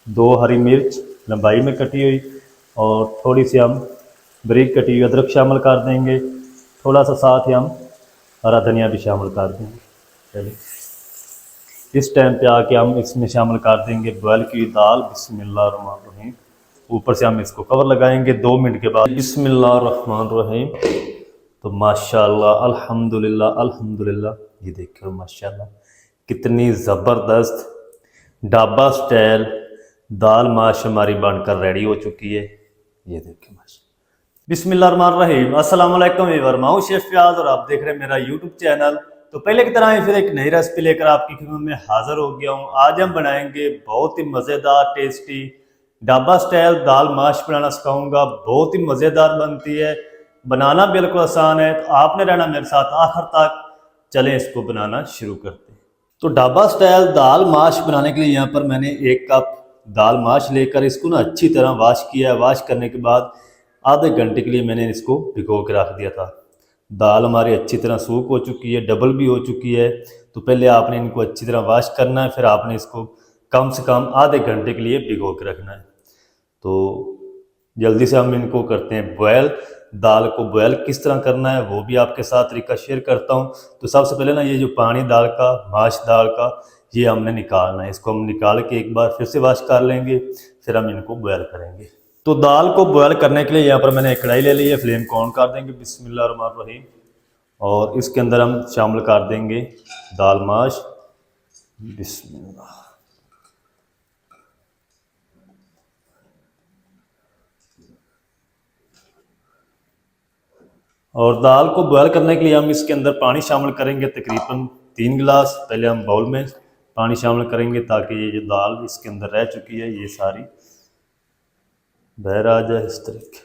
2 हरी मिर्च लंबाई में कटी हुई और थोड़ी सी हम बारीक कटी हुई अदरक शामिल कर देंगे। थोड़ा सा साथ ही हम हरा धनिया भी शामिल कर देंगे। चलिए इस टाइम पे आके हम इसमें शामिल कर देंगे बॉयल की दाल। बिस्मिल्लाहिर्रहमानिर्रहीम। ऊपर से हम इसको कवर लगाएंगे 2 मिनट के बाद। बिस्मिल्लाहिर्रहमानिर्रहीम। तो माशाल्लाह अल्हम्दुलिल्लाह अल्हम्दुलिल्लाह, ये देखो माशाल्लाह कितनी ज़बरदस्त ढाबा स्टाइल दाल माश हमारी बनकर रेडी हो चुकी है। ये देखिए माशा। बिस्मिल्लाहिर्रहमानिर्रहीम। अस्सलाम वालेकुम व्यूअर, मैं हूं शेफ फयाज और आप देख रहे हैं मेरा यूट्यूब चैनल। तो पहले की तरह ही फिर एक नई रेसिपी लेकर आपकी खिदमत में हाजिर हो गया हूं। आज हम बनाएंगे बहुत ही मज़ेदार टेस्टी ढाबा स्टाइल दाल माश बनाना सिखाऊंगा। बहुत ही मज़ेदार बनती है, बनाना बिल्कुल आसान है। तो आपने रहना मेरे साथ आखिर तक। चलें इसको बनाना शुरू करते हैं। तो ढाबा स्टाइल दाल माश बनाने के लिए यहाँ पर मैंने 1 कप दाल माश लेकर इसको ना अच्छी तरह वॉश किया है। वॉश करने के बाद आधे घंटे के लिए मैंने इसको भिगो के रख दिया था। दाल हमारी अच्छी तरह सूख हो चुकी है, डबल भी हो चुकी है। तो पहले आपने इनको अच्छी तरह वॉश करना है, फिर आपने इसको कम से कम आधे घंटे के लिए भिगो के रखना है। तो जल्दी से हम इनको करते हैं बॉयल। दाल को बॉयल किस तरह करना है वो भी आपके साथ तरीका शेयर करता हूँ। तो सबसे पहले ना ये जो पानी दाल का, माश दाल का, ये हमने निकालना है। इसको हम निकाल के एक बार फिर से वॉश कर लेंगे, फिर हम इनको बॉयल करेंगे। तो दाल को बॉयल करने के लिए यहाँ पर मैंने एक कढ़ाई ले ली है। फ्लेम को ऑन कर देंगे। बिस्मिल्लाहिर्रहमानिर्रहीम। और इसके अंदर हम शामिल कर देंगे दाल माश। बिस्मिल्लाह। और दाल को बॉयल करने के लिए हम इसके अंदर पानी शामिल करेंगे, तकरीबन 3 गिलास। पहले हम बाउल में पानी शामिल करेंगे ताकि ये जो दाल इसके अंदर रह चुकी है ये सारी बाहर आ जाए इस तरीके।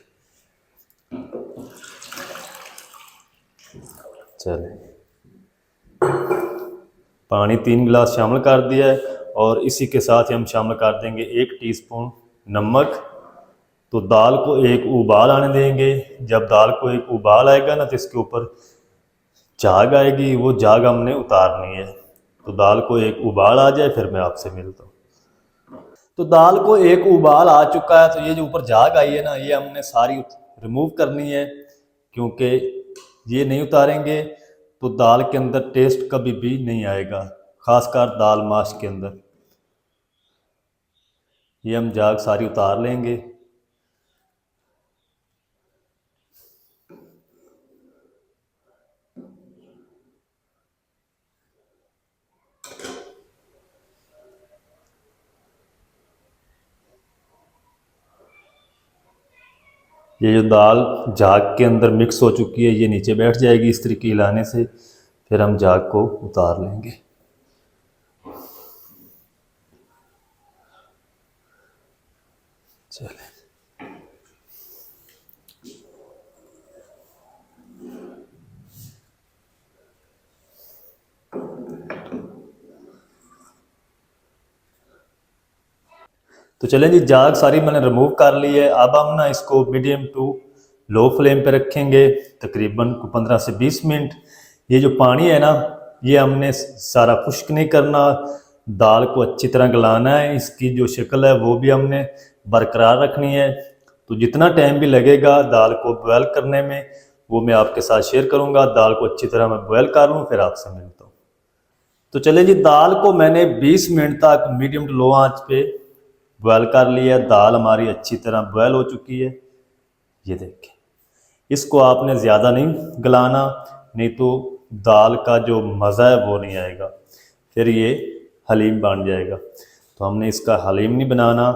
चले पानी 3 गिलास शामिल कर दिया है और इसी के साथ ही हम शामिल कर देंगे 1 टीस्पून नमक। तो दाल को एक उबाल आने देंगे। जब दाल को एक उबाल आएगा ना तो इसके ऊपर झाग आएगी, वो झाग हमने उतारनी है। तो दाल को एक उबाल आ जाए फिर मैं आपसे मिलता हूँ। तो दाल को एक उबाल आ चुका है। तो ये जो ऊपर झाग आई है ना, ये हमने सारी रिमूव करनी है, क्योंकि ये नहीं उतारेंगे तो दाल के अंदर टेस्ट कभी भी नहीं आएगा, खासकर दाल माश के अंदर। ये हम झाग सारी उतार लेंगे। ये जो दाल झाग के अंदर मिक्स हो चुकी है ये नीचे बैठ जाएगी इस तरीके हिलाने से। फिर हम झाग को उतार लेंगे। चले तो चलें जी, झाग सारी मैंने रिमूव कर ली है। अब हम ना इसको मीडियम टू लो फ्लेम पे रखेंगे तकरीबन 15 से 20 मिनट। ये जो पानी है ना, ये हमने सारा खुश्क नहीं करना, दाल को अच्छी तरह गलाना है। इसकी जो शक्ल है वो भी हमने बरकरार रखनी है। तो जितना टाइम भी लगेगा दाल को बॉयल करने में वो मैं आपके साथ शेयर करूँगा। दाल को अच्छी तरह मैं बॉयल कर लूँ फिर आपसे मिलता हूँ। तो चले जी, दाल को मैंने 20 मिनट तक मीडियम टू लो आंच पे बॉयल कर लिया। दाल हमारी अच्छी तरह बॉयल हो चुकी है। ये देखें, इसको आपने ज़्यादा नहीं गलाना, नहीं तो दाल का जो मज़ा है वो नहीं आएगा, फिर ये हलीम बन जाएगा। तो हमने इसका हलीम नहीं बनाना,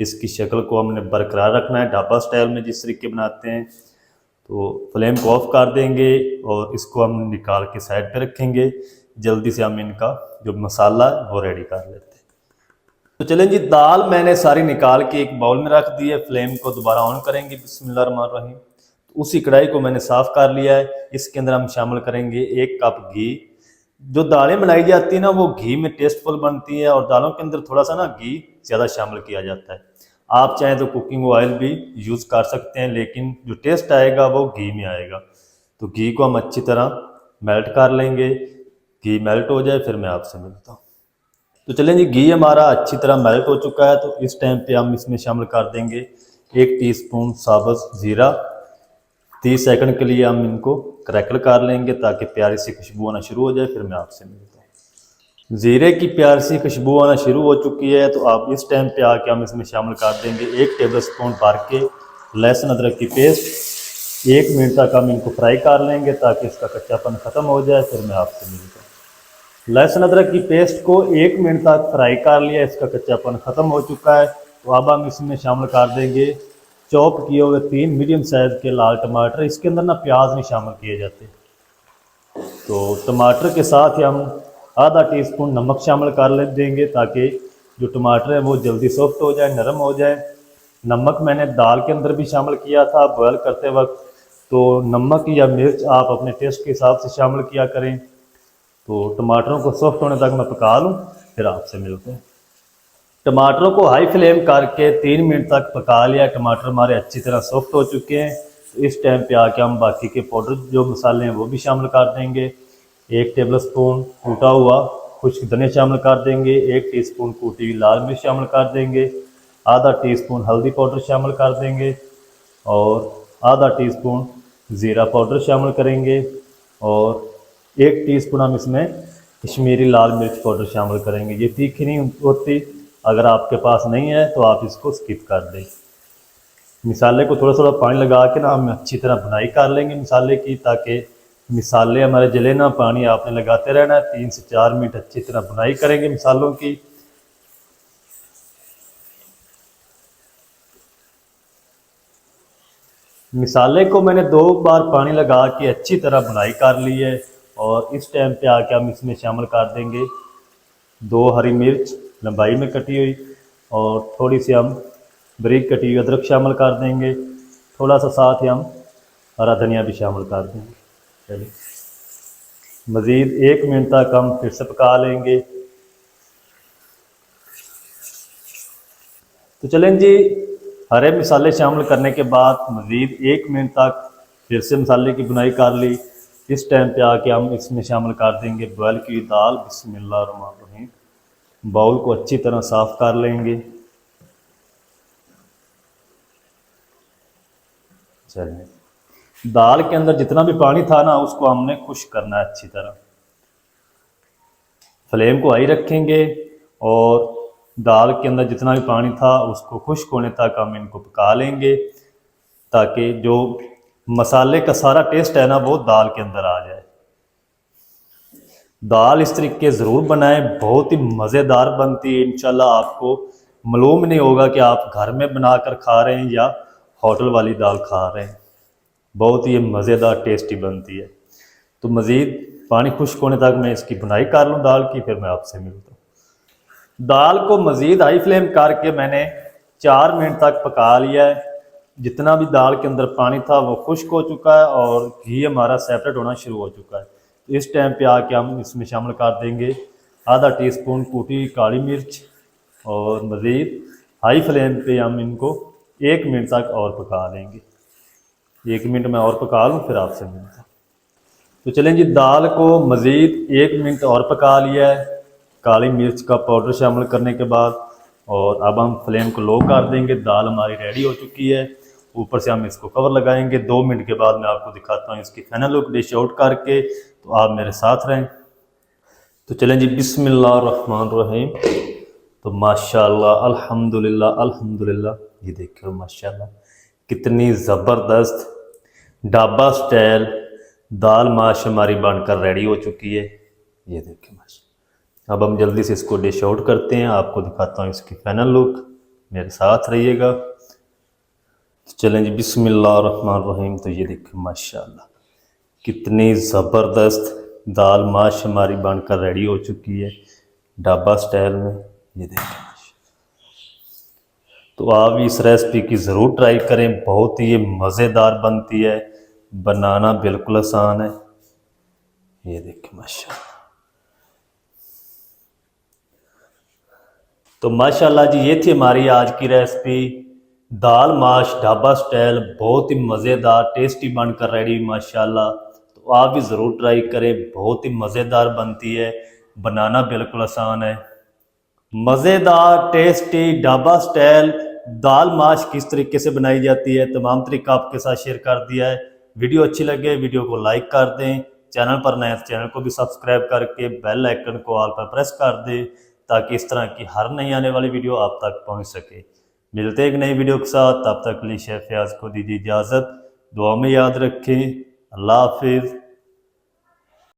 इसकी शक्ल को हमने बरकरार रखना है ढाबा स्टाइल में जिस तरीके बनाते हैं। तो फ्लेम को ऑफ कर देंगे और इसको हम निकाल के साइड पे रखेंगे। जल्दी से हम इनका जो मसाला है वो रेडी कर लेते हैं। तो चलें जी, दाल मैंने सारी निकाल के एक बाउल में रख दी है। फ्लेम को दोबारा ऑन करेंगे। बिस्मिल्लाहिर्रहमानिर्रहीम। तो उसी कढ़ाई को मैंने साफ़ कर लिया है। इसके अंदर हम शामिल करेंगे 1 कप घी। जो दालें बनाई जाती है ना वो घी में टेस्टफुल बनती है और दालों के अंदर थोड़ा सा ना घी ज़्यादा शामिल किया जाता है। आप चाहें तो कुकिंग ऑयल भी यूज़ कर सकते हैं, लेकिन जो टेस्ट आएगा वो घी में आएगा। तो घी को हम अच्छी तरह मेल्ट कर लेंगे। घी मेल्ट हो जाए फिर मैं आपसे मिलता हूँ। तो चलें जी, घी हमारा अच्छी तरह मेल्ट हो चुका है। तो इस टाइम पे हम इसमें शामिल कर देंगे 1 टीस्पून साबुत ज़ीरा। 30 सेकंड के लिए हम इनको क्रैकल कर लेंगे ताकि प्यारी सी खुशबू आना शुरू हो जाए। फिर मैं आपसे मिलता हूँ। ज़ीरे की प्यारी सी खुशबू आना शुरू हो चुकी है। तो आप इस टाइम पे आके हम इसमें शामिल कर देंगे 1 टेबल स्पून भर के लहसुन अदरक की पेस्ट। 1 मिनट तक हम इनको फ्राई कर लेंगे ताकि इसका कच्चापन ख़त्म हो जाए। फिर मैं आपसे मिलता हूँ। लहसुन अदरक की पेस्ट को 1 मिनट तक फ्राई कर लिया, इसका कच्चापन ख़त्म हो चुका है। तो अब हम इसमें शामिल कर देंगे चॉप किए हुए 3 मीडियम साइज़ के लाल टमाटर। इसके अंदर ना प्याज नहीं शामिल किए जाते। तो टमाटर के साथ ही हम आधा टीस्पून नमक शामिल कर देंगे ताकि जो टमाटर है वो जल्दी सॉफ्ट हो जाए, नरम हो जाए। नमक मैंने दाल के अंदर भी शामिल किया था बॉयल करते वक्त। तो नमक या मिर्च आप अपने टेस्ट के हिसाब से शामिल किया करें। तो टमाटरों को सॉफ्ट होने तक मैं पका लूँ, फिर आपसे मिलते हैं। टमाटरों को हाई फ्लेम करके 3 मिनट तक पका लिया। टमाटर हमारे अच्छी तरह सॉफ्ट हो चुके हैं। तो इस टाइम पे आके हम बाकी के पाउडर जो मसाले हैं वो भी शामिल कर देंगे। 1 टेबल स्पून कूटा हुआ खुश्क धनिया शामिल कर देंगे। 1 टीस्पून कूटी हुई लाल मिर्च शामिल कर देंगे। आधा टीस्पून हल्दी पाउडर शामिल कर देंगे और आधा टीस्पून ज़ीरा पाउडर शामिल करेंगे और 1 टीस्पून हम इसमें कश्मीरी लाल मिर्च पाउडर शामिल करेंगे। ये तीखी नहीं होती, अगर आपके पास नहीं है तो आप इसको स्किप कर दें। मिसाले को थोड़ा थोड़ा पानी लगा के ना हम अच्छी तरह भुनाई कर लेंगे मिसाले की, ताकि मिसाले हमारे जले ना। पानी आपने लगाते रहना है। 3 से 4 मिनट अच्छी तरह भुनाई करेंगे मिसालों की। मिसाले को मैंने 2 बार पानी लगा के अच्छी तरह भुनाई कर ली है। और इस टाइम पे आके हम इसमें शामिल कर देंगे 2 हरी मिर्च लंबाई में कटी हुई और थोड़ी सी हम बारीक कटी हुई अदरक शामिल कर देंगे। थोड़ा सा साथ ही हम हरा धनिया भी शामिल कर देंगे। चलिए, मज़ीद 1 मिनट तक हम फिर से पका लेंगे। तो चलें जी, हरे मसाले शामिल करने के बाद मज़ीद 1 मिनट तक फिर से मसाले की बुनाई कर ली। इस टाइम पे आके हम इसमें शामिल कर देंगे बॉयल की दाल। बिस्मिल्लाहिर्रहमानिर्रहीम। बाउल को अच्छी तरह साफ़ कर लेंगे। चलिए, दाल के अंदर जितना भी पानी था ना उसको हमने खुश्क करना है अच्छी तरह। फ्लेम को हाई रखेंगे और दाल के अंदर जितना भी पानी था उसको खुश्क होने तक हम इनको पका लेंगे, ताकि जो मसाले का सारा टेस्ट है ना वो दाल के अंदर आ जाए। दाल इस तरीके ज़रूर बनाएं, बहुत ही मज़ेदार बनती है। इंशाल्लाह आपको मालूम नहीं होगा कि आप घर में बनाकर खा रहे हैं या होटल वाली दाल खा रहे हैं। बहुत ही मज़ेदार टेस्टी बनती है। तो मज़ीद पानी खुश्क होने तक मैं इसकी बुनाई कर लूँ दाल की, फिर मैं आपसे मिलता हूँ। दाल को मज़ीद हाई फ्लेम करके मैंने 4 मिनट तक पका लिया है। जितना भी दाल के अंदर पानी था वो खुश्क हो चुका है और घी हमारा सेपरेट होना शुरू हो चुका है। तो इस टाइम पे आके हम इसमें शामिल कर देंगे आधा टीस्पून कूटी हुई काली मिर्च और मज़ीद हाई फ्लेम पे हम इनको 1 मिनट तक और पका लेंगे। 1 मिनट में और पका लूँ, फिर आपसे मिलता हूँ। तो चलें जी, दाल को मज़ीद 1 मिनट और पका लिया है काली मिर्च का पाउडर शामिल करने के बाद। और अब हम फ्लेम को लो कर देंगे। दाल हमारी रेडी हो चुकी है। ऊपर से हम इसको कवर लगाएंगे। 2 मिनट के बाद मैं आपको दिखाता हूँ इसकी फाइनल लुक डिश आउट करके। तो आप मेरे साथ रहें। तो चलें जी, बिस्मिल्लाहिर्रहमानिर्रहीम। तो माशाल्लाह, अल्हम्दुलिल्लाह अल्हम्दुलिल्लाह। ये देखिए माशाल्लाह कितनी ज़बरदस्त ढाबा स्टाइल दाल माश हमारी बनकर रेडी हो चुकी है। ये देखिए माशा। अब हम जल्दी से इसको डिश आउट करते हैं। आपको दिखाता हूँ इसकी फाइनल लुक, मेरे साथ रहिएगा। तो चलें जी, बिस्मिल्लाहिर्रहमानिर्रहीम। तो ये देखिए माशाल्लाह कितनी ज़बरदस्त दाल माश हमारी बनकर रेडी हो चुकी है ढाबा स्टाइल में। ये देखिए, तो आप इस रेसिपी की ज़रूर ट्राई करें। बहुत ही मज़ेदार बनती है, बनाना बिल्कुल आसान है। ये देखिए माशाल्लाह। तो माशाल्लाह जी, ये थी हमारी आज की रेसिपी दाल माश ढाबा स्टाइल। बहुत ही मज़ेदार टेस्टी बनकर रेडी माशाल्लाह। तो आप भी ज़रूर ट्राई करें, बहुत ही मज़ेदार बनती है, बनाना बिल्कुल आसान है। मज़ेदार टेस्टी ढाबा स्टाइल दाल माश किस तरीके से बनाई जाती है, तमाम तरीका आपके साथ शेयर कर दिया है। वीडियो अच्छी लगे वीडियो को लाइक कर दें, चैनल पर नए चैनल को भी सब्सक्राइब करके बेल आइकन को ऑल पर प्रेस कर दें ताकि इस तरह की हर नई आने वाली वीडियो आप तक पहुंच सके। मिलते हैं एक नई वीडियो के साथ, तब तक के लिए शेफ फयाज को दीजिए इजाज़त। दुआ में याद रखें। अल्लाह हाफिज़।